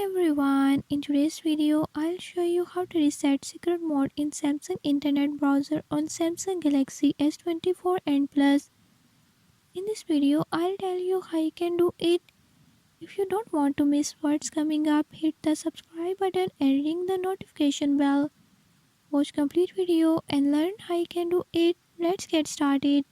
everyone, in today's video I'll show you how to reset secret mode in Samsung internet browser on Samsung Galaxy S24 and Plus. In this video I'll tell you how you can do it. If you don't want to miss what's coming up, hit the subscribe button and ring the notification bell. Watch complete video and learn how you can do it. Let's get started.